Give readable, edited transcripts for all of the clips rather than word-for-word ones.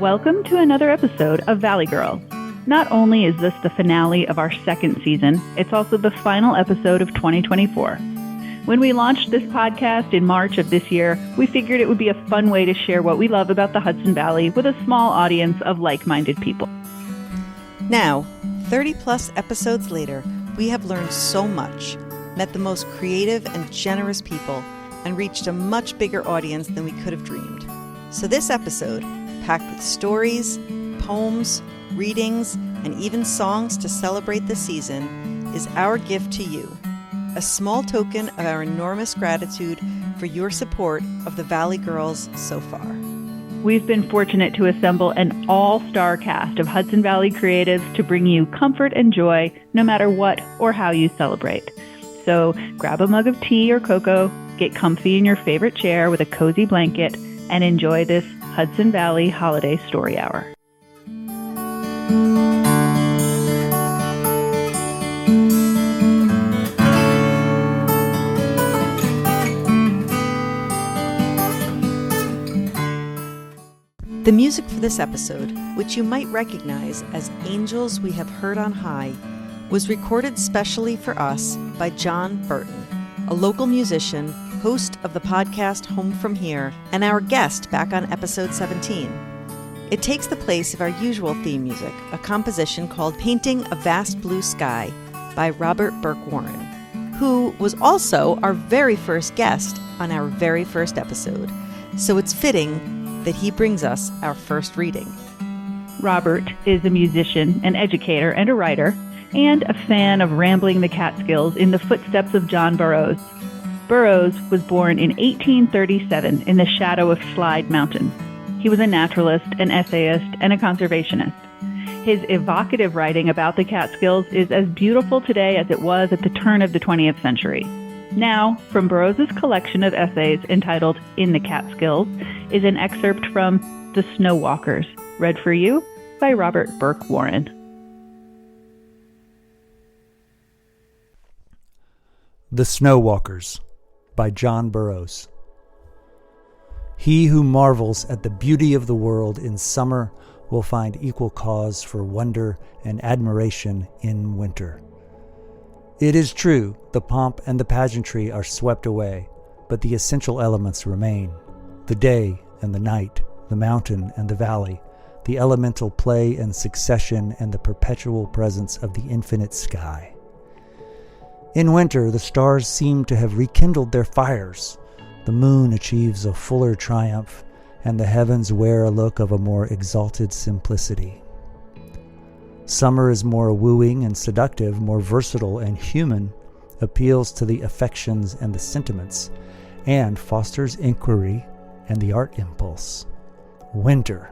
Welcome to another episode of Valley Girl. Not only is this the finale of our second season, it's also the final episode of 2024. When we launched this podcast in March of this year, we figured it would be a fun way to share what we love about the Hudson Valley with a small audience of like-minded people. Now, 30-plus episodes later, we have learned so much, met the most creative and generous people, and reached a much bigger audience than we could have dreamed. So this episode, packed with stories, poems, readings, and even songs to celebrate the season, is our gift to you. A small token of our enormous gratitude for your support of the Valley Girls so far. We've been fortunate to assemble an all-star cast of Hudson Valley creatives to bring you comfort and joy no matter what or how you celebrate. So grab a mug of tea or cocoa, get comfy in your favorite chair with a cozy blanket, and enjoy this Hudson Valley Holiday Story Hour. The music for this episode, which you might recognize as Angels We Have Heard on High, was recorded specially for us by John Burton, a local musician, host of the podcast Home From Here, and our guest back on episode 17. It takes the place of our usual theme music, a composition called Painting a Vast Blue Sky by Robert Burke Warren, who was also our very first guest on our very first episode. So it's fitting that he brings us our first reading. Robert is a musician, an educator, and a writer, and a fan of rambling the Catskills in the footsteps of John Burroughs. Burroughs was born in 1837 in the shadow of Slide Mountain. He was a naturalist, an essayist, and a conservationist. His evocative writing about the Catskills is as beautiful today as it was at the turn of the 20th century. Now, from Burroughs' collection of essays entitled In the Catskills is an excerpt from The Snow Walkers, read for you by Robert Burke Warren. The Snow Walkers by John Burroughs. He who marvels at the beauty of the world in summer will find equal cause for wonder and admiration in winter. It is true, the pomp and the pageantry are swept away, but the essential elements remain. The day and the night, the mountain and the valley, the elemental play and succession and the perpetual presence of the infinite sky. In winter, the stars seem to have rekindled their fires. The moon achieves a fuller triumph, and the heavens wear a look of a more exalted simplicity. Summer is more wooing and seductive, more versatile and human, appeals to the affections and the sentiments, and fosters inquiry and the art impulse. Winter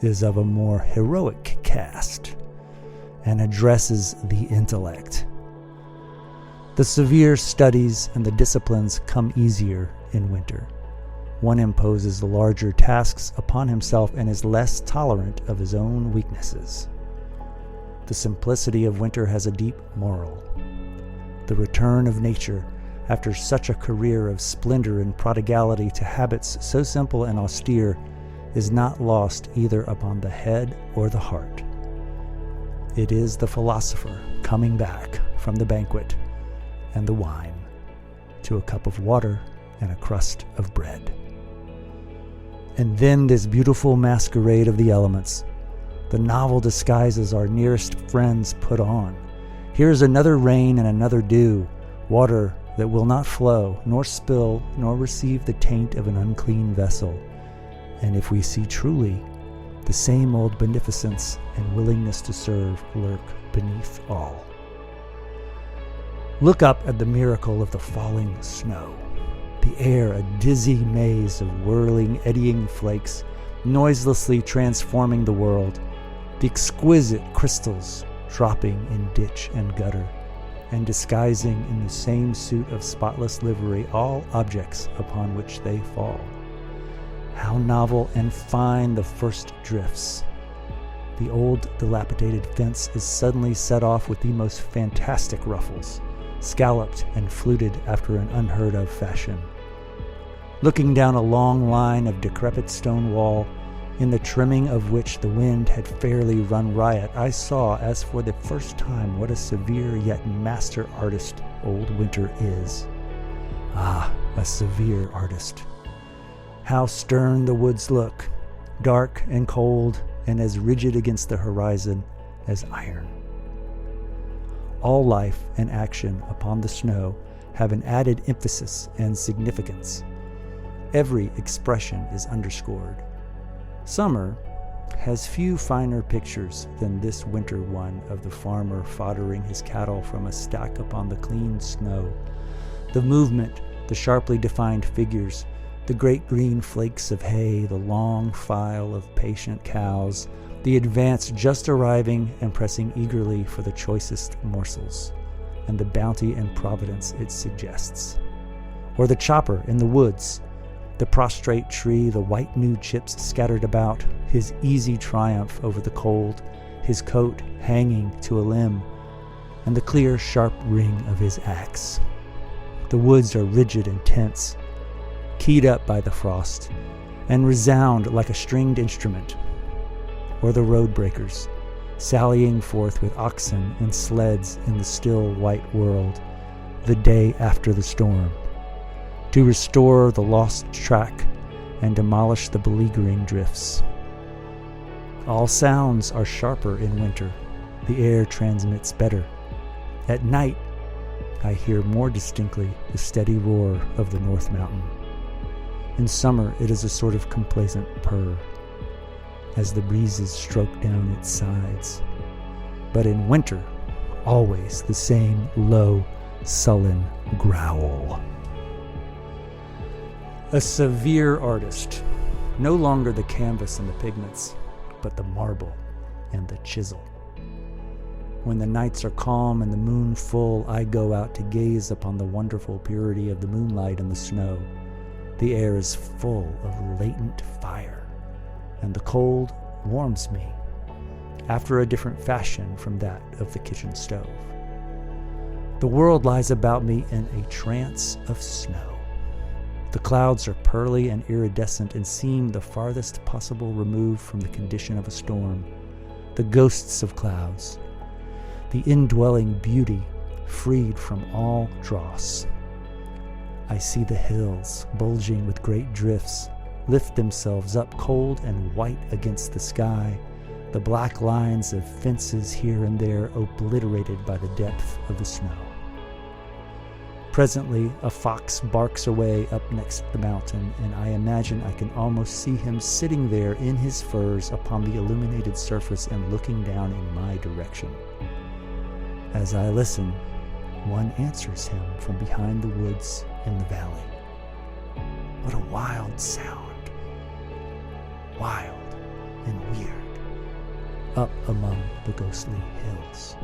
is of a more heroic cast and addresses the intellect. The severe studies and the disciplines come easier in winter. One imposes larger tasks upon himself and is less tolerant of his own weaknesses. The simplicity of winter has a deep moral. The return of nature, after such a career of splendor and prodigality to habits so simple and austere, is not lost either upon the head or the heart. It is the philosopher coming back from the banquet and the wine to a cup of water and a crust of bread. And then this beautiful masquerade of the elements, the novel disguises our nearest friends put on. Here's another rain and another dew, water that will not flow, nor spill, nor receive the taint of an unclean vessel. And if we see truly, the same old beneficence and willingness to serve lurk beneath all. Look up at the miracle of the falling snow. The air a dizzy maze of whirling, eddying flakes, noiselessly transforming the world. The exquisite crystals dropping in ditch and gutter, and disguising in the same suit of spotless livery all objects upon which they fall. How novel and fine the first drifts. The old dilapidated fence is suddenly set off with the most fantastic ruffles, scalloped and fluted after an unheard-of fashion. Looking down a long line of decrepit stone wall, in the trimming of which the wind had fairly run riot, I saw, as for the first time, what a severe yet master artist old winter is. Ah, a severe artist. How stern the woods look, dark and cold, and as rigid against the horizon as iron. All life and action upon the snow have an added emphasis and significance. Every expression is underscored. Summer has few finer pictures than this winter one of the farmer foddering his cattle from a stack upon the clean snow. The movement, the sharply defined figures, the great green flakes of hay, the long file of patient cows, the advance just arriving and pressing eagerly for the choicest morsels, and the bounty and providence it suggests. Or the chopper in the woods, the prostrate tree, the white new chips scattered about, his easy triumph over the cold, his coat hanging to a limb, and the clear, sharp ring of his axe. The woods are rigid and tense, keyed up by the frost, and resound like a stringed instrument. Or the road breakers, sallying forth with oxen and sleds in the still white world, the day after the storm, to restore the lost track and demolish the beleaguering drifts. All sounds are sharper in winter. The air transmits better. At night, I hear more distinctly the steady roar of the North Mountain. In summer, it is a sort of complacent purr, as the breezes stroke down its sides. But in winter, always the same low, sullen growl. A severe artist, no longer the canvas and the pigments, but the marble and the chisel. When the nights are calm and the moon full, I go out to gaze upon the wonderful purity of the moonlight and the snow. The air is full of latent fire, and the cold warms me, after a different fashion from that of the kitchen stove. The world lies about me in a trance of snow. The clouds are pearly and iridescent and seem the farthest possible remove from the condition of a storm. The ghosts of clouds, the indwelling beauty freed from all dross. I see the hills, bulging with great drifts, lift themselves up cold and white against the sky, the black lines of fences here and there obliterated by the depth of the snow. Presently, a fox barks away up next the mountain, and I imagine I can almost see him sitting there in his furs upon the illuminated surface and looking down in my direction. As I listen, one answers him from behind the woods in the valley. What a wild sound! Wild and weird, up among the ghostly hills.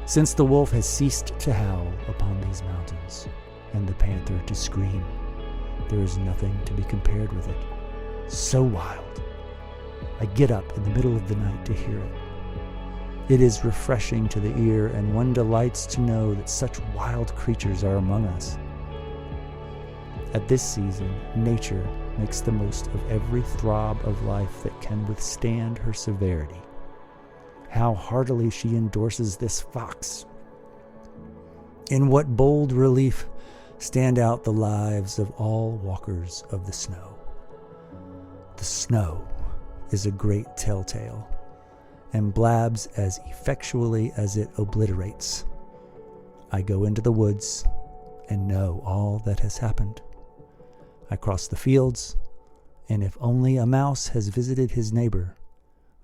Since the wolf has ceased to howl upon these mountains, and the panther to scream, there is nothing to be compared with it. So wild. I get up in the middle of the night to hear it. It is refreshing to the ear, and one delights to know that such wild creatures are among us. At this season, nature makes the most of every throb of life that can withstand her severity. How heartily she endorses this fox. In what bold relief stand out the lives of all walkers of the snow. The snow is a great telltale, and blabs as effectually as it obliterates. I go into the woods and know all that has happened. I cross the fields, and if only a mouse has visited his neighbor,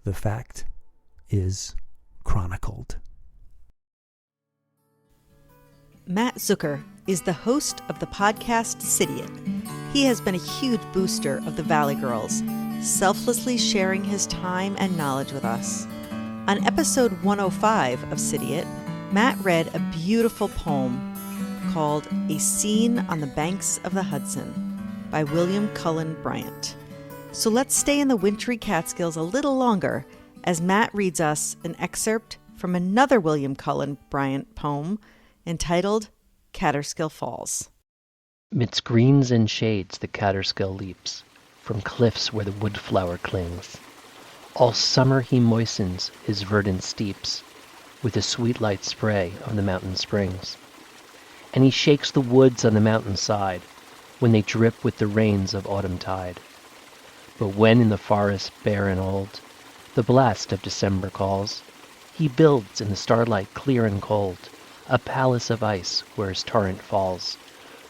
the fact is chronicled. Mat Zucker is the host of the podcast Sidiot. He has been a huge booster of the Valley Girls, selflessly sharing his time and knowledge with us. On episode 105 of Sidiot, Matt read a beautiful poem called A Scene on the Banks of the Hudson by William Cullen Bryant. So let's stay in the wintry Catskills a little longer as Matt reads us an excerpt from another William Cullen Bryant poem entitled Caterskill Falls. Midst greens and shades the Caterskill leaps, from cliffs where the woodflower clings. All summer he moistens his verdant steeps with the sweet light spray of the mountain springs. And he shakes the woods on the mountain side when they drip with the rains of autumn tide. But when in the forest bare and old the blast of December calls, he builds in the starlight clear and cold a palace of ice where his torrent falls,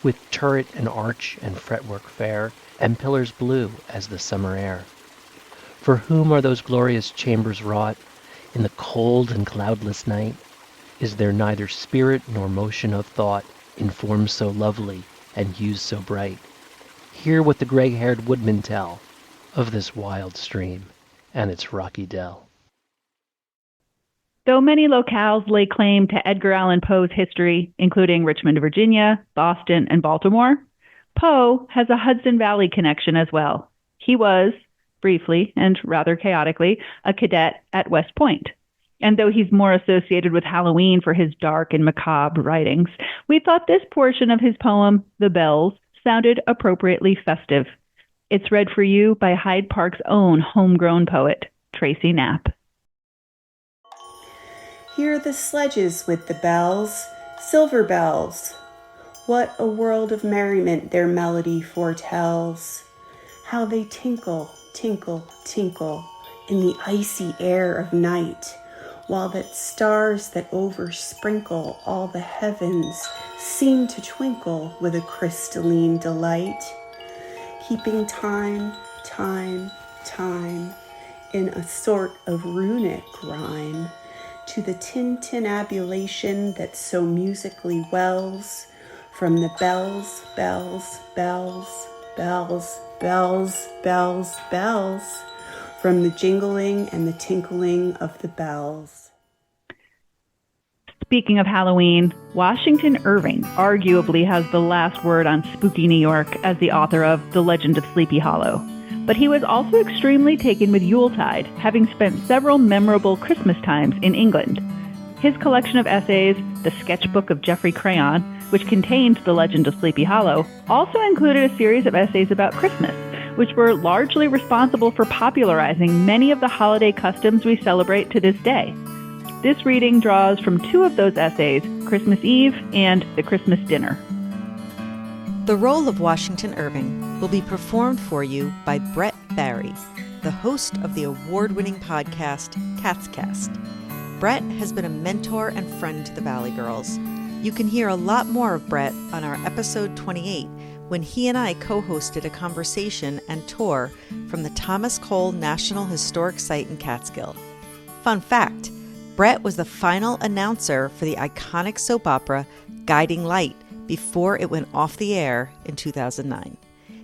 with turret and arch and fretwork fair, and pillars blue as the summer air. For whom are those glorious chambers wrought in the cold and cloudless night? Is there neither spirit nor motion of thought in forms so lovely and hues so bright? Hear what the gray-haired woodmen tell of this wild stream and its rocky dell. Though many locales lay claim to Edgar Allan Poe's history, including Richmond, Virginia, Boston, and Baltimore, Poe has a Hudson Valley connection as well. He was, briefly and rather chaotically, a cadet at West Point. And though he's more associated with Halloween for his dark and macabre writings, we thought this portion of his poem, The Bells, sounded appropriately festive. It's read for you by Hyde Park's own homegrown poet, Tracey Knapp. Hear the sledges with the bells, silver bells. What a world of merriment their melody foretells. How they tinkle, tinkle, tinkle in the icy air of night, while that stars that oversprinkle all the heavens seem to twinkle with a crystalline delight, keeping time, time, time in a sort of runic rhyme to the tintinnabulation that so musically wells from the bells, bells, bells, bells, bells, bells, bells, from the jingling and the tinkling of the bells. Speaking of Halloween, Washington Irving arguably has the last word on spooky New York as the author of The Legend of Sleepy Hollow. But he was also extremely taken with Yuletide, having spent several memorable Christmas times in England. His collection of essays, The Sketchbook of Geoffrey Crayon, which contained The Legend of Sleepy Hollow, also included a series of essays about Christmas, which were largely responsible for popularizing many of the holiday customs we celebrate to this day. This reading draws from two of those essays, Christmas Eve and The Christmas Dinner. The role of Washington Irving will be performed for you by Brett Barry, the host of the award-winning podcast Catscast. Brett has been a mentor and friend to the Valley Girls. You can hear a lot more of Brett on our episode 28, when he and I co-hosted a conversation and tour from the Thomas Cole National Historic Site in Catskill. Fun fact, Brett was the final announcer for the iconic soap opera Guiding Light before it went off the air in 2009.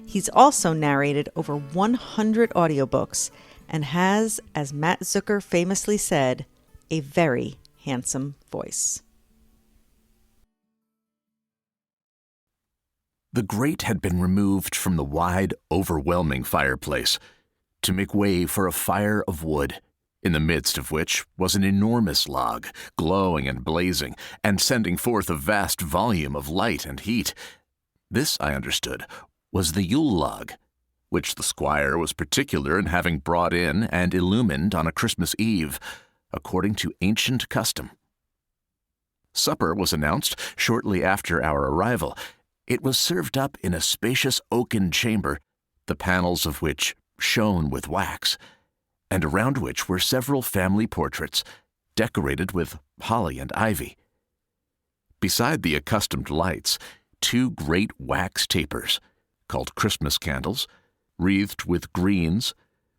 He's also narrated over 100 audiobooks and has, as Mat Zucker famously said, a very handsome voice. The grate had been removed from the wide, overwhelming fireplace to make way for a fire of wood, in the midst of which was an enormous log, glowing and blazing, and sending forth a vast volume of light and heat. This, I understood, was the Yule log, which the squire was particular in having brought in and illumined on a Christmas Eve, according to ancient custom. Supper was announced shortly after our arrival. It was served up in a spacious oaken chamber, the panels of which shone with wax, and around which were several family portraits, decorated with holly and ivy. Beside the accustomed lights, two great wax tapers, called Christmas candles, wreathed with greens,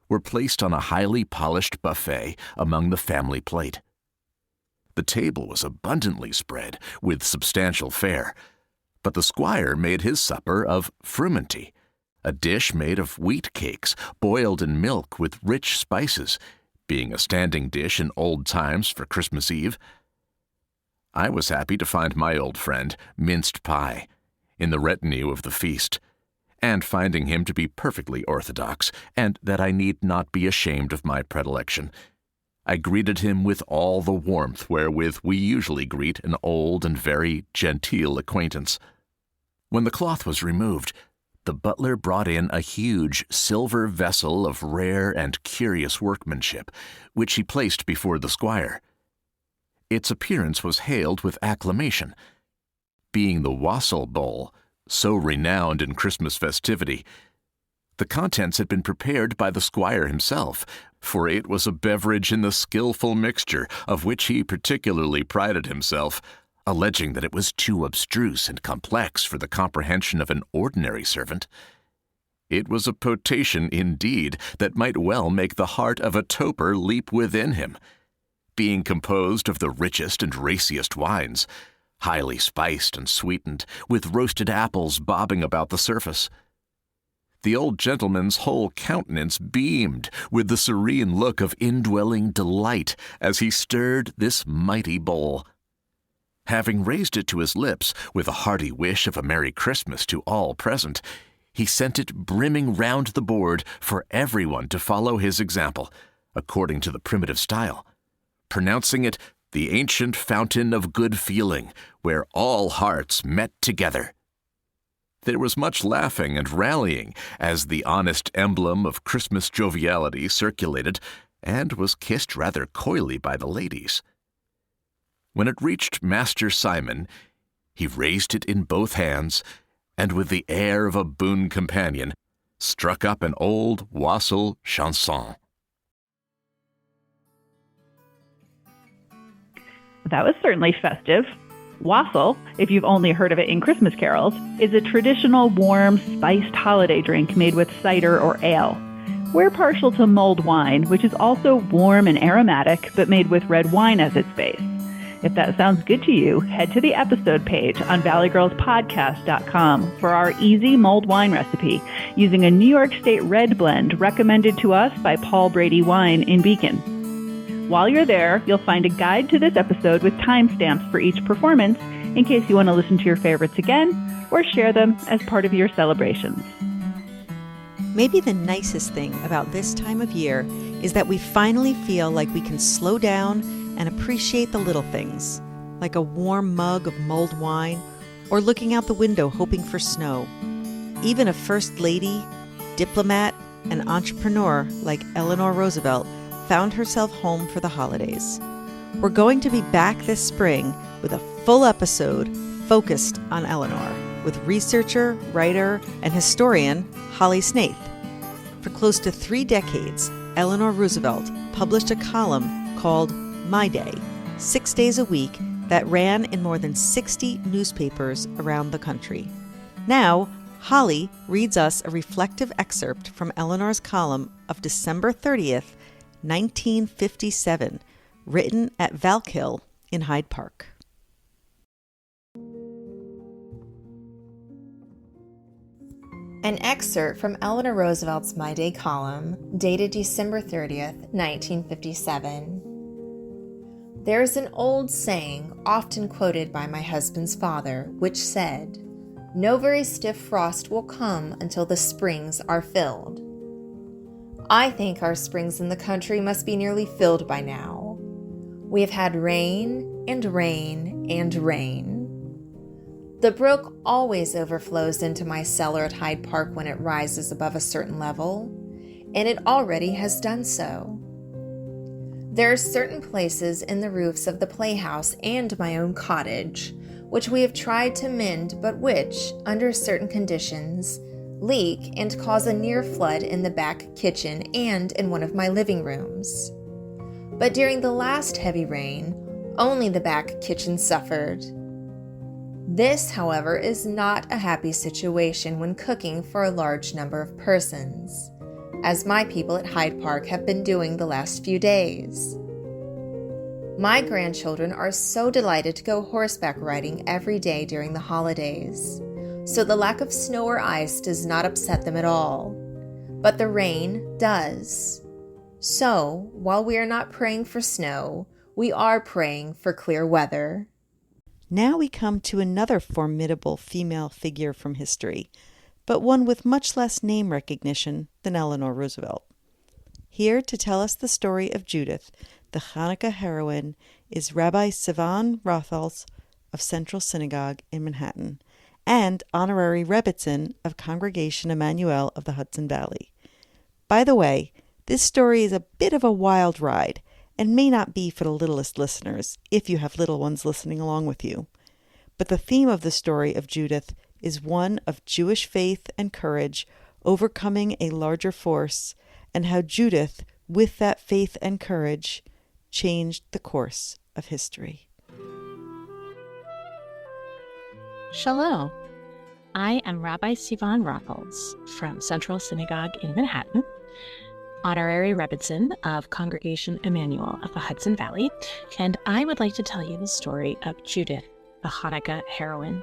were placed on a highly polished buffet among the family plate. The table was abundantly spread with substantial fare, but the squire made his supper of frumenty, a dish made of wheat cakes boiled in milk with rich spices, being a standing dish in old times for Christmas Eve. I was happy to find my old friend, minced pie, in the retinue of the feast, and finding him to be perfectly orthodox, and that I need not be ashamed of my predilection, I greeted him with all the warmth wherewith we usually greet an old and very genteel acquaintance. When the cloth was removed, the butler brought in a huge silver vessel of rare and curious workmanship, which he placed before the squire. Its appearance was hailed with acclamation. Being the wassail bowl, so renowned in Christmas festivity, the contents had been prepared by the squire himself, for it was a beverage in the skillful mixture of which he particularly prided himself, alleging that it was too abstruse and complex for the comprehension of an ordinary servant. It was a potation, indeed, that might well make the heart of a toper leap within him, being composed of the richest and raciest wines, highly spiced and sweetened, with roasted apples bobbing about the surface. The old gentleman's whole countenance beamed with the serene look of indwelling delight as he stirred this mighty bowl. Having raised it to his lips with a hearty wish of a Merry Christmas to all present, he sent it brimming round the board for everyone to follow his example, according to the primitive style, pronouncing it the ancient fountain of good feeling, where all hearts met together. There was much laughing and rallying as the honest emblem of Christmas joviality circulated, and was kissed rather coyly by the ladies. When it reached Master Simon, he raised it in both hands, and with the air of a boon companion, struck up an old wassail chanson. That was certainly festive. Wassail, if you've only heard of it in Christmas carols, is a traditional warm, spiced holiday drink made with cider or ale. We're partial to mulled wine, which is also warm and aromatic, but made with red wine as its base. If that sounds good to you, head to the episode page on valleygirlspodcast.com for our easy mulled wine recipe using a New York State red blend recommended to us by Paul Brady Wine in Beacon. While you're there, you'll find a guide to this episode with timestamps for each performance in case you want to listen to your favorites again or share them as part of your celebrations. Maybe the nicest thing about this time of year is that we finally feel like we can slow down and appreciate the little things, like a warm mug of mulled wine or looking out the window hoping for snow. Even a first lady, diplomat, and entrepreneur like Eleanor Roosevelt found herself home for the holidays. We're going to be back this spring with a full episode focused on Eleanor with researcher, writer, and historian Holley Snaith. For close to 3 decades, Eleanor Roosevelt published a column called My Day, 6 days a week, that ran in more than 60 newspapers around the country. Now, Holley reads us a reflective excerpt from Eleanor's column of December 30th, 1957, written at Valkill in Hyde Park. An excerpt from Eleanor Roosevelt's My Day column, dated December 30th, 1957. There's an old saying, often quoted by my husband's father, which said, "No very stiff frost will come until the springs are filled." I think our springs in the country must be nearly filled by now. We have had rain and rain and rain. The brook always overflows into my cellar at Hyde Park when it rises above a certain level, and it already has done so. There are certain places in the roofs of the playhouse and my own cottage which we have tried to mend, but which, under certain conditions, leak and cause a near flood in the back kitchen and in one of my living rooms. But during the last heavy rain, only the back kitchen suffered. This, however, is not a happy situation when cooking for a large number of persons, as my people at Hyde Park have been doing the last few days. My grandchildren are so delighted to go horseback riding every day during the holidays, so the lack of snow or ice does not upset them at all, but the rain does. So, while we are not praying for snow, we are praying for clear weather. Now we come to another formidable female figure from history, but one with much less name recognition than Eleanor Roosevelt. Here to tell us the story of Judith, the Hanukkah heroine, is Rabbi Sivan Rotholz of Central Synagogue in Manhattan, and Honorary Rebbitzin of Congregation Emmanuel of the Hudson Valley. By the way, this story is a bit of a wild ride and may not be for the littlest listeners, if you have little ones listening along with you. But the theme of the story of Judith is one of Jewish faith and courage overcoming a larger force, and how Judith, with that faith and courage, changed the course of history. Shalom. I am Rabbi Sivan Rotholz from Central Synagogue in Manhattan, Honorary Rebbitzin of Congregation Emmanuel of the Hudson Valley, and I would like to tell you the story of Judith, the Hanukkah heroine.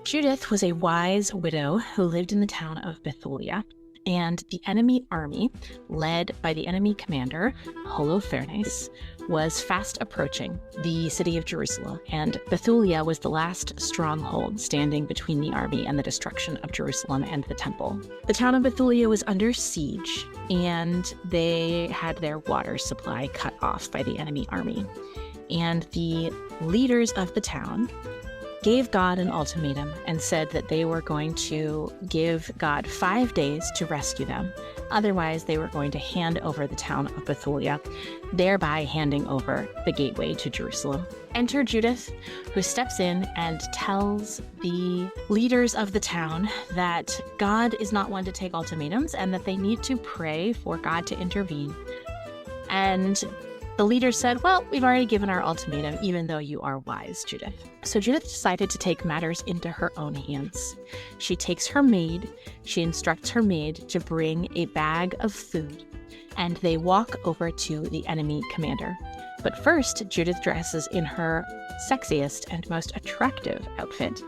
Judith was a wise widow who lived in the town of Bethulia, and the enemy army, led by the enemy commander, Holofernes, was fast approaching the city of Jerusalem, and Bethulia was the last stronghold standing between the army and the destruction of Jerusalem and the temple. The town of Bethulia was under siege, and they had their water supply cut off by the enemy army. And the leaders of the town gave God an ultimatum and said that they were going to give God 5 days to rescue them. Otherwise, they were going to hand over the town of Bethulia, thereby handing over the gateway to Jerusalem. Enter Judith, who steps in and tells the leaders of the town that God is not one to take ultimatums and that they need to pray for God to intervene. And the leaders said, well, we've already given our ultimatum, even though you are wise, Judith. So Judith decided to take matters into her own hands. She takes her maid, she instructs her maid to bring a bag of food, and they walk over to the enemy commander. But first, Judith dresses in her sexiest and most attractive outfit.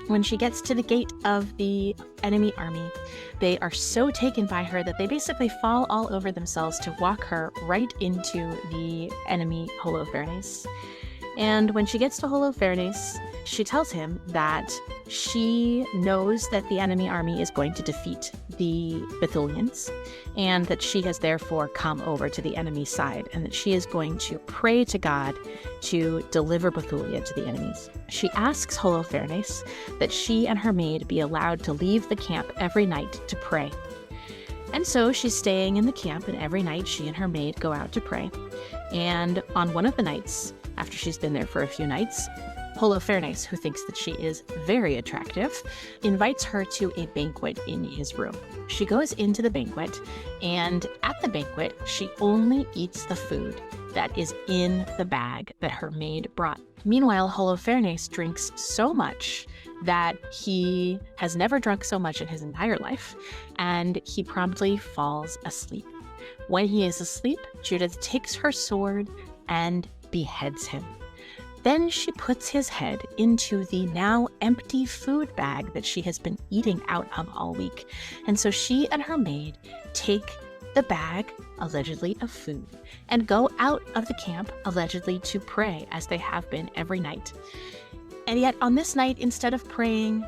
When she gets to the gate of the enemy army, they are so taken by her that they basically fall all over themselves to walk her right into the enemy Holofernes. And when she gets to Holofernes, she tells him that she knows that the enemy army is going to defeat the Bethulians, and that she has therefore come over to the enemy side, and that she is going to pray to God to deliver Bethulia to the enemies. She asks Holofernes that she and her maid be allowed to leave the camp every night to pray. And so she's staying in the camp, and every night she and her maid go out to pray. And on one of the nights, after she's been there for a few nights, Holofernes, who thinks that she is very attractive, invites her to a banquet in his room. She goes into the banquet, and at the banquet, she only eats the food that is in the bag that her maid brought. Meanwhile, Holofernes drinks so much that he has never drunk so much in his entire life, and he promptly falls asleep. When he is asleep, Judith takes her sword and beheads him. Then she puts his head into the now empty food bag that she has been eating out of all week. And so she and her maid take the bag, allegedly of food, and go out of the camp, allegedly to pray, as they have been every night. And yet on this night, instead of praying,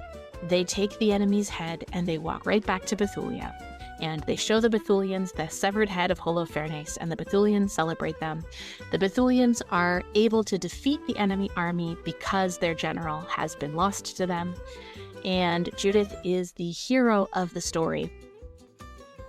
they take the enemy's head and they walk right back to Bethulia. And they show the Bethulians the severed head of Holofernes, and the Bethulians celebrate them. The Bethulians are able to defeat the enemy army because their general has been lost to them. And Judith is the hero of the story.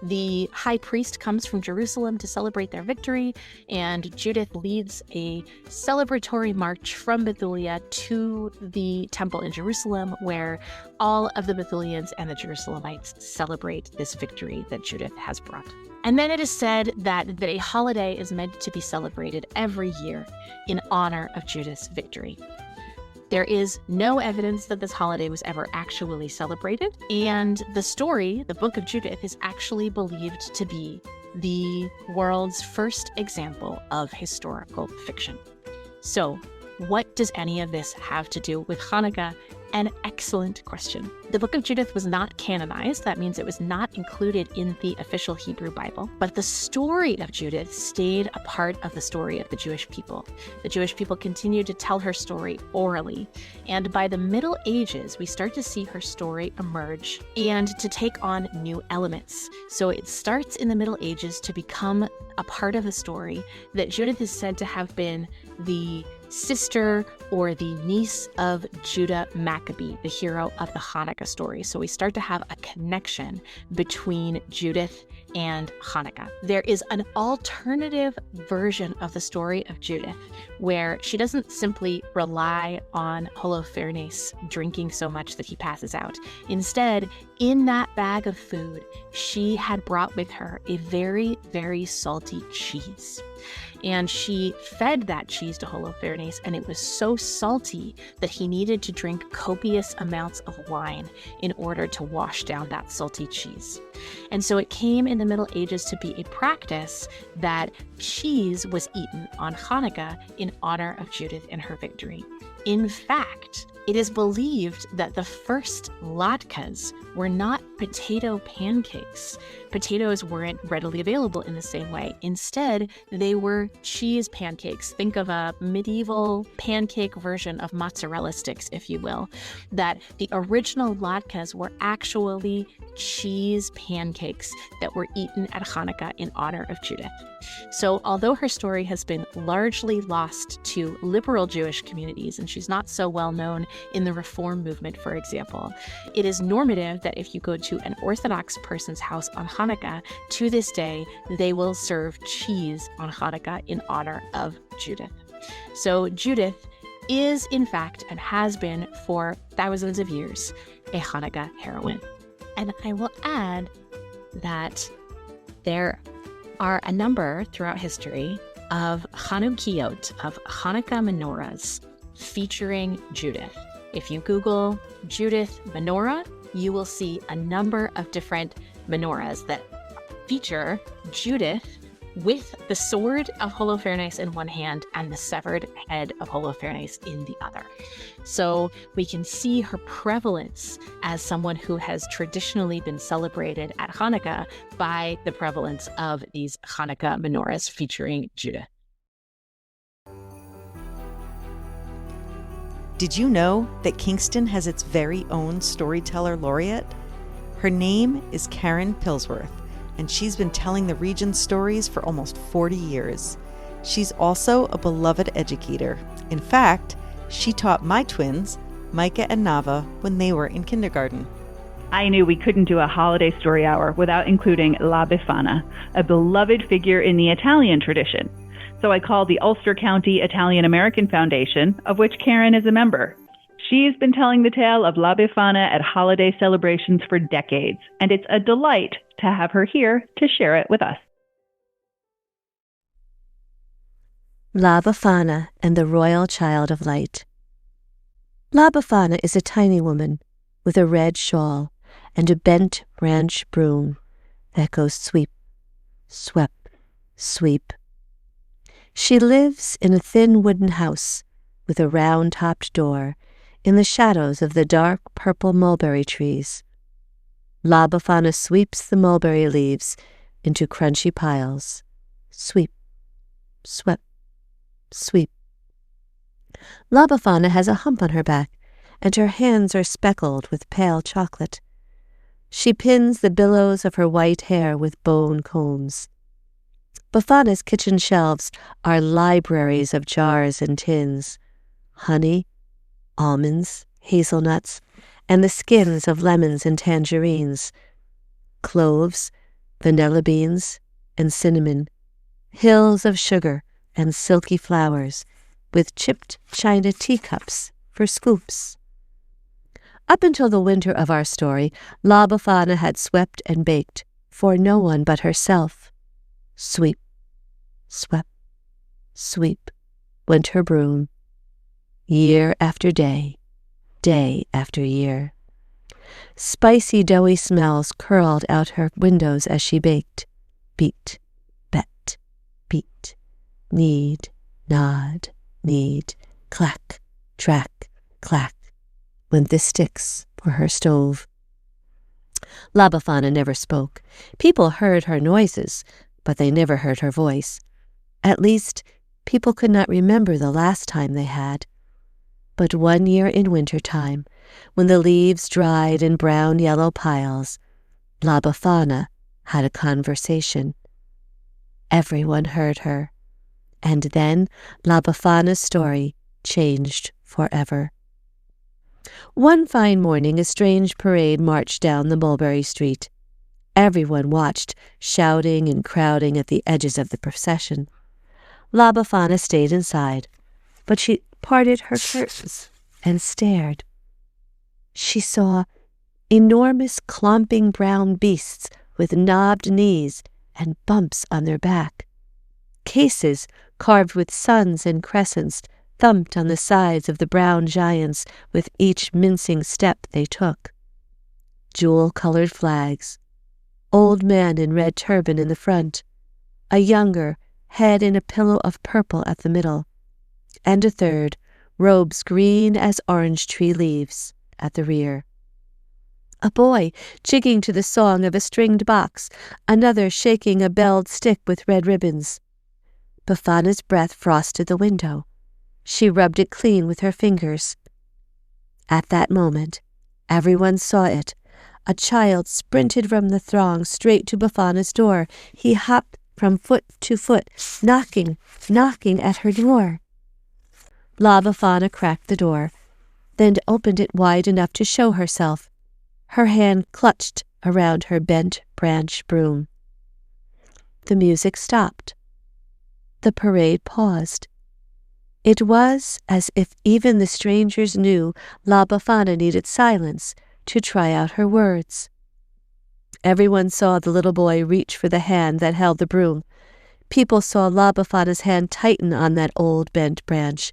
The high priest comes from Jerusalem to celebrate their victory, and Judith leads a celebratory march from Bethulia to the temple in Jerusalem, where all of the Bethulians and the Jerusalemites celebrate this victory that Judith has brought. And then it is said that a holiday is meant to be celebrated every year in honor of Judith's victory. There is no evidence that this holiday was ever actually celebrated, and the story, the Book of Judith, is actually believed to be the world's first example of historical fiction. So, what does any of this have to do with Hanukkah? An excellent question. The Book of Judith was not canonized. That means it was not included in the official Hebrew Bible. But the story of Judith stayed a part of the story of the Jewish people. The Jewish people continued to tell her story orally. And by the Middle Ages, we start to see her story emerge and to take on new elements. So it starts in the Middle Ages to become a part of the story that Judith is said to have been the sister or the niece of Judah Maccabee, the hero of the Hanukkah story. So we start to have a connection between Judith and Hanukkah. There is an alternative version of the story of Judith where she doesn't simply rely on Holofernes drinking so much that he passes out. Instead, in that bag of food, she had brought with her a very, very salty cheese. And she fed that cheese to Holofernes, and it was so salty that he needed to drink copious amounts of wine in order to wash down that salty cheese. And so it came in the Middle Ages to be a practice that cheese was eaten on Hanukkah in honor of Judith and her victory. In fact, it is believed that the first latkes were not potato pancakes. Potatoes weren't readily available in the same way. Instead, they were cheese pancakes. Think of a medieval pancake version of mozzarella sticks, if you will. That the original latkes were actually cheese pancakes that were eaten at Hanukkah in honor of Judith. So although her story has been largely lost to liberal Jewish communities, and she's not so well known in the Reform movement, for example, it is normative that if you go to an Orthodox person's house on Hanukkah, to this day, they will serve cheese on Hanukkah in honor of Judith. So Judith is, in fact, and has been for thousands of years, a Hanukkah heroine. And I will add that there are a number throughout history of Chanukiot, of Hanukkah menorahs, featuring Judith. If you Google Judith menorah, you will see a number of different menorahs that feature Judith with the sword of Holofernes in one hand and the severed head of Holofernes in the other. So we can see her prevalence as someone who has traditionally been celebrated at Hanukkah by the prevalence of these Hanukkah menorahs featuring Judith. Did you know that Kingston has its very own storyteller laureate? Her name is Karen Pillsworth, and she's been telling the region's stories for almost 40 years. She's also a beloved educator. In fact, she taught my twins, Micah and Nava, when they were in kindergarten. I knew we couldn't do a holiday story hour without including La Befana, a beloved figure in the Italian tradition. So I called the Ulster County Italian-American Foundation, of which Karen is a member. She's been telling the tale of La Befana at holiday celebrations for decades, and it's a delight to have her here to share it with us. La Befana and the Royal Child of Light. La Befana is a tiny woman with a red shawl and a bent branch broom that goes sweep, sweep, sweep. She lives in a thin wooden house with a round-topped door in the shadows of the dark purple mulberry trees. La Befana sweeps the mulberry leaves into crunchy piles. Sweep, sweep, sweep. La Befana has a hump on her back, and her hands are speckled with pale chocolate. She pins the billows of her white hair with bone combs. Befana's kitchen shelves are libraries of jars and tins, honey, almonds, hazelnuts, and the skins of lemons and tangerines, cloves, vanilla beans, and cinnamon, hills of sugar and silky flowers, with chipped china teacups for scoops. Up until the winter of our story, La Befana had swept and baked for no one but herself. Sweep, sweep, sweep went her broom, year after day, day after year. Spicy, doughy smells curled out her windows as she baked. Beat, bet, beat, knead, nod, knead, clack, track, clack, went the sticks for her stove. La Befana never spoke. People heard her noises, but they never heard her voice. At least, people could not remember the last time they had. But one year in winter-time, when the leaves dried in brown-yellow piles, La Befana had a conversation. Everyone heard her, and then La Befana's story changed forever. One fine morning, a strange parade marched down the Mulberry Street. Everyone watched, shouting and crowding at the edges of the procession. La Befana stayed inside, but she parted her curtains and stared. She saw enormous clomping brown beasts with knobbed knees and bumps on their back. Cases carved with suns and crescents thumped on the sides of the brown giants with each mincing step they took. Jewel-colored flags, old man in red turban in the front, a younger, head in a pillow of purple at the middle, and a third, robes green as orange tree leaves, at the rear. A boy jigging to the song of a stringed box, another shaking a belled stick with red ribbons. Befana's breath frosted the window. She rubbed it clean with her fingers. At that moment, everyone saw it. A child sprinted from the throng straight to Befana's door. He hopped from foot to foot, knocking at her door. La Befana cracked the door, then opened it wide enough to show herself. Her hand clutched around her bent branch broom. The music stopped. The parade paused. It was as if even the strangers knew La Befana needed silence to try out her words. Everyone saw the little boy reach for the hand that held the broom. People saw La Befana's hand tighten on that old bent branch,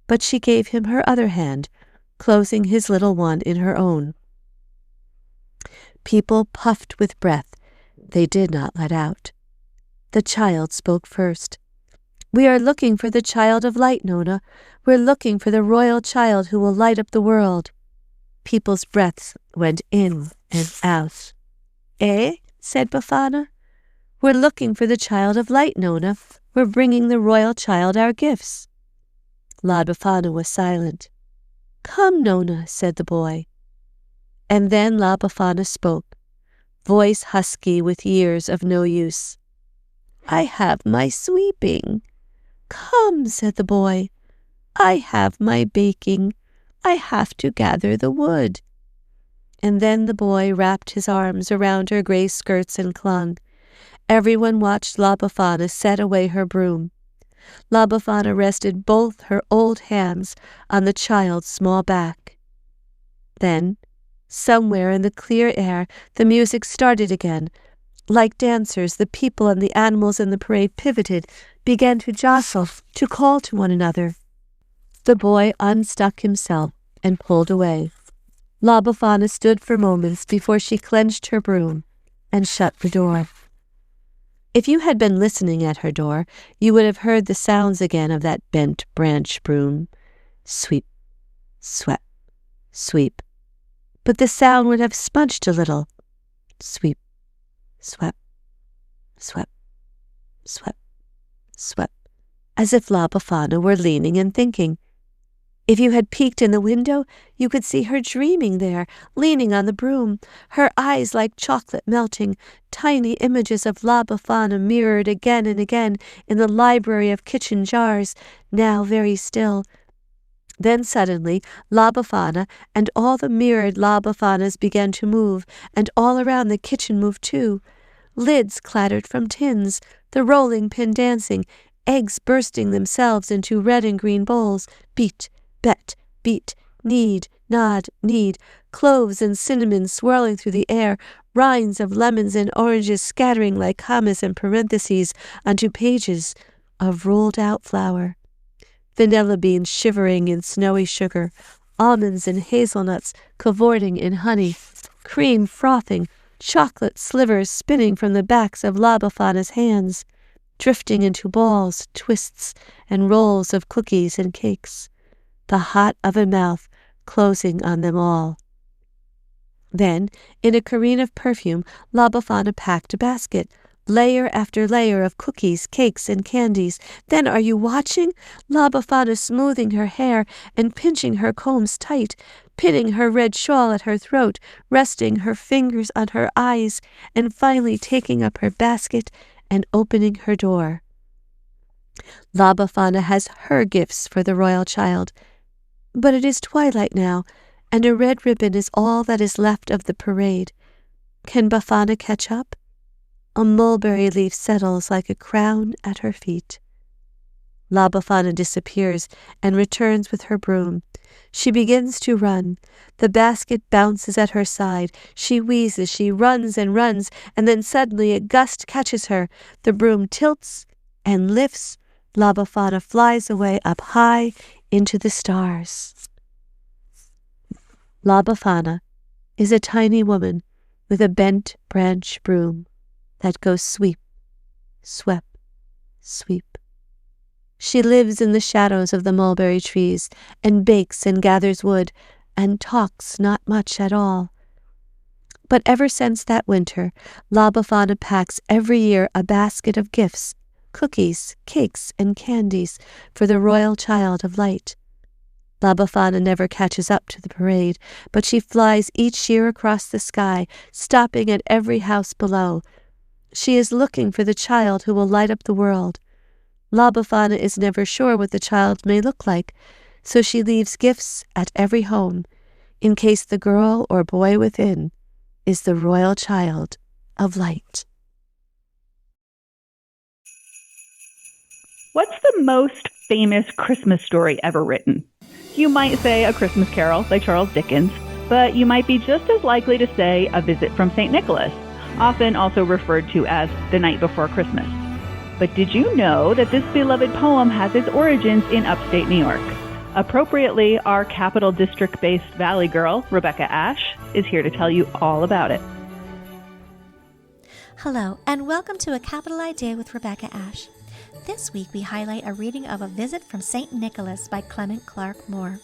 but she gave him her other hand, closing his little one in her own. People puffed with breath they did not let out. The child spoke first. "We are looking for the child of light, Nona. We're looking for the royal child who will light up the world." People's breaths went in and out. "Eh?" said Befana. "We're looking for the child of light, Nona. We're bringing the royal child our gifts." La Befana was silent. "Come, Nona," said the boy. And then La Befana spoke, voice husky with years of no use. "I have my sweeping." "Come," said the boy. "I have my baking. I have to gather the wood." And then the boy wrapped his arms around her gray skirts and clung. Everyone watched La Befana set away her broom. La Befana rested both her old hands on the child's small back. Then, somewhere in the clear air, the music started again. Like dancers, the people and the animals in the parade pivoted, began to jostle, to call to one another. The boy unstuck himself and pulled away. La Befana stood for moments before she clenched her broom and shut the door. If you had been listening at her door, you would have heard the sounds again of that bent branch broom. Sweep, sweep, sweep. But the sound would have smudged a little. Sweep, sweep, sweep, sweep, sweep, as if La Befana were leaning and thinking. If you had peeked in the window, you could see her dreaming there, leaning on the broom, her eyes like chocolate melting, tiny images of La Befana mirrored again and again in the library of kitchen jars, now very still. Then suddenly La Befana and all the mirrored La Befanas began to move, and all around the kitchen moved too. Lids clattered from tins, the rolling pin dancing, eggs bursting themselves into red and green bowls, beat, bet, beat, knead, nod, knead, cloves and cinnamon swirling through the air, rinds of lemons and oranges scattering like commas and parentheses onto pages of rolled-out flour, vanilla beans shivering in snowy sugar, almonds and hazelnuts cavorting in honey, cream frothing, chocolate slivers spinning from the backs of La Befana's hands, drifting into balls, twists, and rolls of cookies and cakes, the hot oven mouth closing on them all. Then, in a careen of perfume, La Befana packed a basket, layer after layer of cookies, cakes, and candies. Then, are you watching? La Befana smoothing her hair and pinching her combs tight, pinning her red shawl at her throat, resting her fingers on her eyes, and finally taking up her basket and opening her door. La Befana has her gifts for the royal child. But it is twilight now, and a red ribbon is all that is left of the parade. Can Befana catch up? A mulberry leaf settles like a crown at her feet. La Befana disappears and returns with her broom. She begins to run. The basket bounces at her side. She wheezes, she runs, and then suddenly a gust catches her. The broom tilts and lifts. La Befana flies away up high into the stars. La Befana is a tiny woman with a bent branch broom that goes sweep, sweep, sweep. She lives in the shadows of the mulberry trees, and bakes and gathers wood, and talks not much at all. But ever since that winter, La Befana packs every year a basket of gifts, cookies, cakes, and candies for the royal child of light. La Befana never catches up to the parade, but she flies each year across the sky, stopping at every house below. She is looking for the child who will light up the world. La Befana is never sure what the child may look like, so she leaves gifts at every home, in case the girl or boy within is the royal child of light. What's the most famous Christmas story ever written? You might say A Christmas Carol by Charles Dickens, but you might be just as likely to say A Visit from St. Nicholas, often also referred to as The Night Before Christmas. But did you know that this beloved poem has its origins in upstate New York? Appropriately, our Capital District-based Valley girl, Rebecca Ash, is here to tell you all about it. Hello, and welcome to A Capital Idea with Rebecca Ash. This week we highlight a reading of A Visit from St. Nicholas by Clement Clark Moore.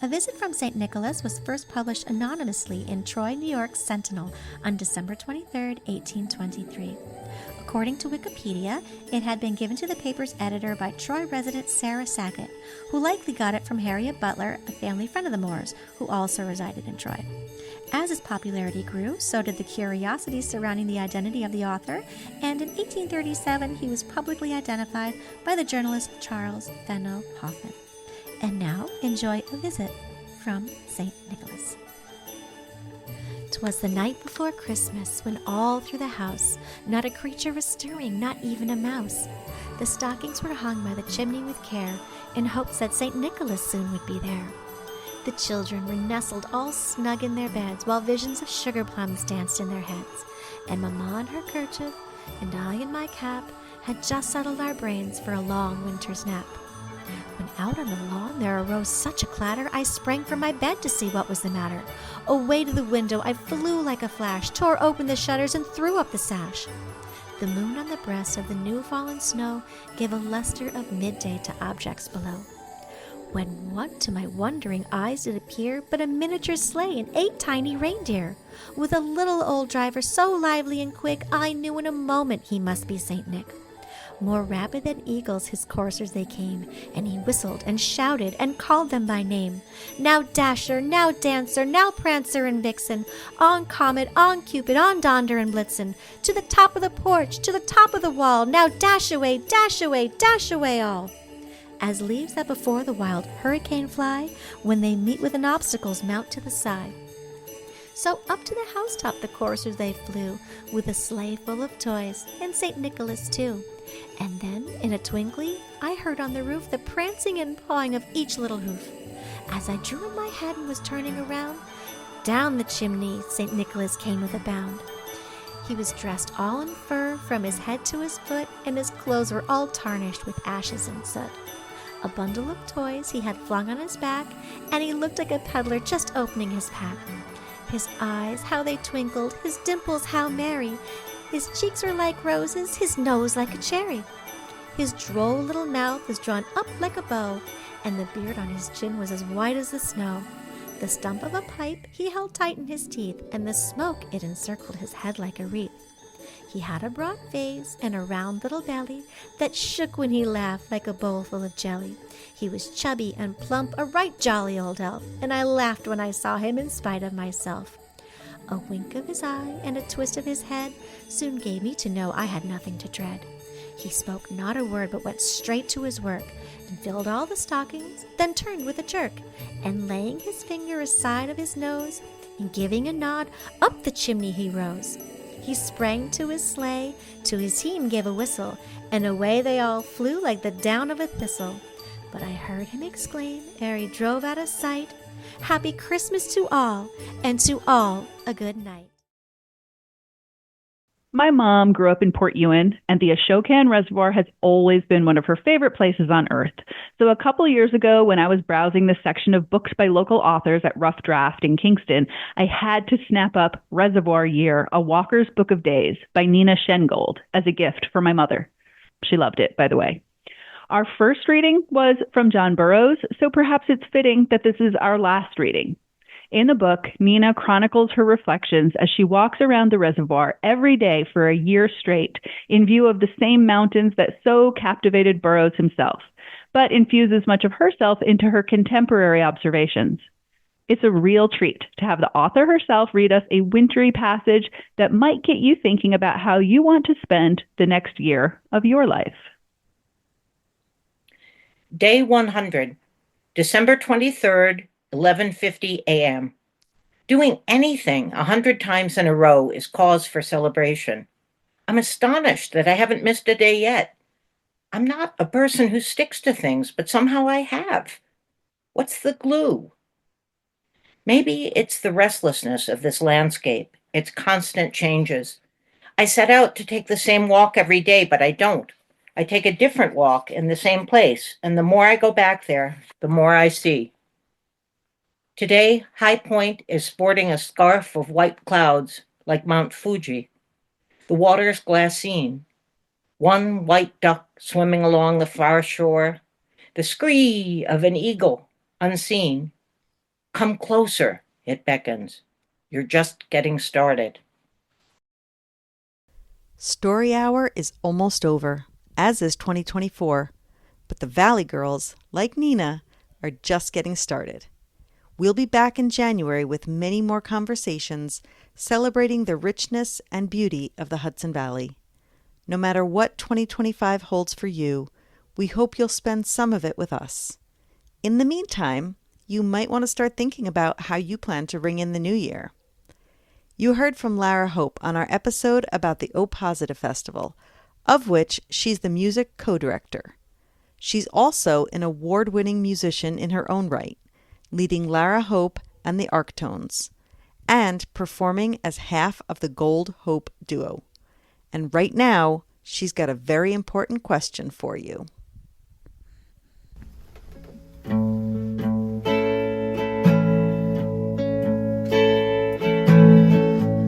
A Visit from St. Nicholas was first published anonymously in Troy, New York Sentinel on December 23, 1823. According to Wikipedia, it had been given to the paper's editor by Troy resident Sarah Sackett, who likely got it from Harriet Butler, a family friend of the Moores, who also resided in Troy. As his popularity grew, so did the curiosity surrounding the identity of the author, and in 1837 he was publicly identified by the journalist Charles Fenno Hoffman. And now, enjoy A Visit from St. Nicholas. 'Twas the night before Christmas, when all through the house not a creature was stirring, not even a mouse. The stockings were hung by the chimney with care, in hopes that St. Nicholas soon would be there. The children were nestled all snug in their beds, while visions of sugar plums danced in their heads. And Mamma in her kerchief, and I in my cap, had just settled our brains for a long winter's nap. When out on the lawn there arose such a clatter, I sprang from my bed to see what was the matter. Away to the window I flew like a flash, tore open the shutters and threw up the sash. The moon on the breast of the new-fallen snow gave a luster of midday to objects below. When what to my wondering eyes did appear but a miniature sleigh and 8 tiny reindeer, with a little old driver so lively and quick I knew in a moment he must be St. Nick. More rapid than eagles his coursers they came, and he whistled and shouted and called them by name. Now Dasher, now Dancer, now Prancer and Vixen, on Comet, on Cupid, on Donder and Blitzen, to the top of the porch, to the top of the wall, now dash away, dash away, dash away all. As leaves that before the wild hurricane fly, when they meet with an obstacle's mount to the side. So up to the housetop the coursers they flew, with a sleigh full of toys, and St. Nicholas too. And then, in a twinkling, I heard on the roof the prancing and pawing of each little hoof. As I drew in my head and was turning around, down the chimney St. Nicholas came with a bound. He was dressed all in fur from his head to his foot, and his clothes were all tarnished with ashes and soot. A bundle of toys he had flung on his back, and he looked like a peddler just opening his pack. His eyes, how they twinkled, his dimples how merry. His cheeks were like roses, his nose like a cherry. His droll little mouth was drawn up like a bow, and the beard on his chin was as white as the snow. The stump of a pipe he held tight in his teeth, and the smoke it encircled his head like a wreath. He had a broad face and a round little belly that shook when he laughed like a bowl full of jelly. He was chubby and plump, a right jolly old elf, and I laughed when I saw him in spite of myself. A wink of his eye and a twist of his head soon gave me to know I had nothing to dread. He spoke not a word, but went straight to his work, and filled all the stockings, then turned with a jerk, and laying his finger aside of his nose, and giving a nod, up the chimney he rose. He sprang to his sleigh, to his team gave a whistle, and away they all flew like the down of a thistle. But I heard him exclaim, ere he drove out of sight, "Happy Christmas to all, and to all a good night." My mom grew up in Port Ewan, and the Ashokan Reservoir has always been one of her favorite places on earth. So a couple years ago, when I was browsing the section of books by local authors at Rough Draft in Kingston, I had to snap up Reservoir Year, A Walker's Book of Days by Nina Shengold as a gift for my mother. She loved it, by the way. Our first reading was from John Burroughs, so perhaps it's fitting that this is our last reading. In the book, Nina chronicles her reflections as she walks around the reservoir every day for a year straight in view of the same mountains that so captivated Burroughs himself, but infuses much of herself into her contemporary observations. It's a real treat to have the author herself read us a wintry passage that might get you thinking about how you want to spend the next year of your life. Day 100, December 23rd, 11:50 a.m. Doing anything 100 times in a row is cause for celebration. I'm astonished that I haven't missed a day yet. I'm not a person who sticks to things, but somehow I have. What's the glue? Maybe it's the restlessness of this landscape, its constant changes. I set out to take the same walk every day, but I don't. I take a different walk in the same place, and the more I go back there, the more I see. Today, High Point is sporting a scarf of white clouds like Mount Fuji. The water's glassine. One white duck swimming along the far shore. The scree of an eagle, unseen. Come closer, it beckons. You're just getting started. Story Hour is almost over, as is 2024. But the Valley Girls, like Nina, are just getting started. We'll be back in January with many more conversations celebrating the richness and beauty of the Hudson Valley. No matter what 2025 holds for you, we hope you'll spend some of it with us. In the meantime, you might want to start thinking about how you plan to ring in the new year. You heard from Lara Hope on our episode about the O Positive Festival, of which she's the music co-director. She's also an award-winning musician in her own right, leading Lara Hope and the Arctones, and performing as half of the Gold Hope duo. And right now, she's got a very important question for you.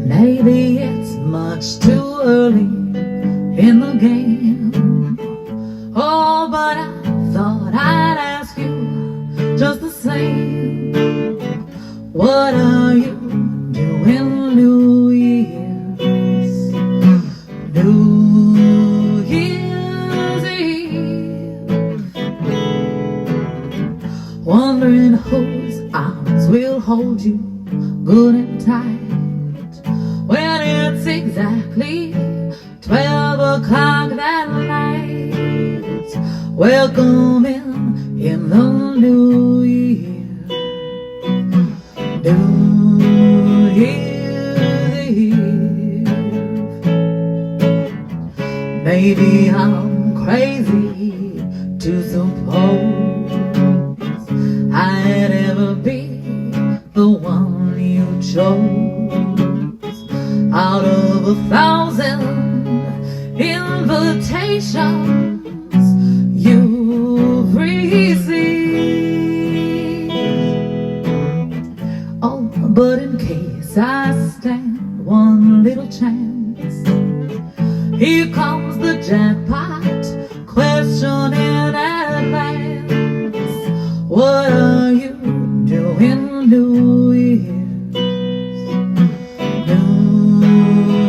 Maybe it's much too early in the game. Oh, but I thought I'd ask you just the same. What are you doing New Year's? New Year's Eve. Wondering whose arms will hold you good and tight when it's exactly 12 o'clock that night. Welcome in the new year. New Year's Eve. Maybe I'm crazy to suppose I'd ever be the one you chose out of 1,000 invitations you've received. Oh, but in case I stand one little chance, here comes the jackpot question in advance. What are you doing New Year's? New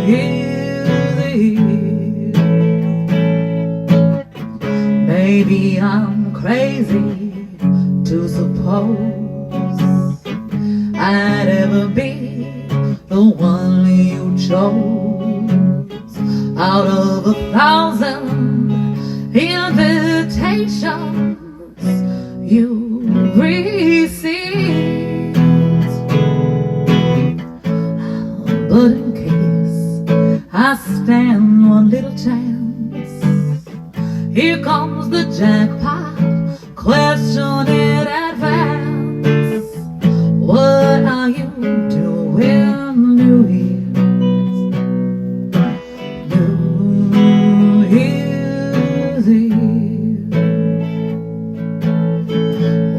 Year's Eve. Maybe I'm crazy to suppose I'd ever be the one you chose out of 1,000 I stand one little chance. Here comes the jackpot, question in advance. What are you doing, New Year's? New Year's Eve.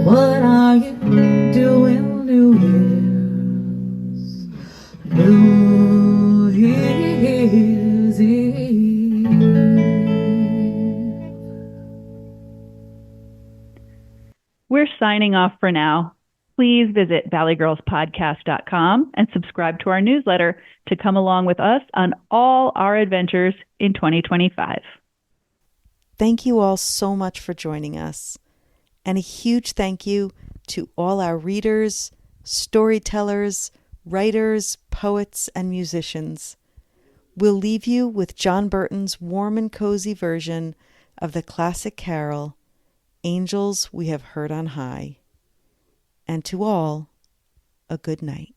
What are you doing, New Year's? New Year's Eve. We're signing off for now. Please visit valleygirlspodcast.com and subscribe to our newsletter to come along with us on all our adventures in 2025. Thank you all so much for joining us. And a huge thank you to all our readers, storytellers, writers, poets, and musicians. We'll leave you with John Burton's warm and cozy version of the classic carol, Angels We Have Heard on High. And to all, a good night.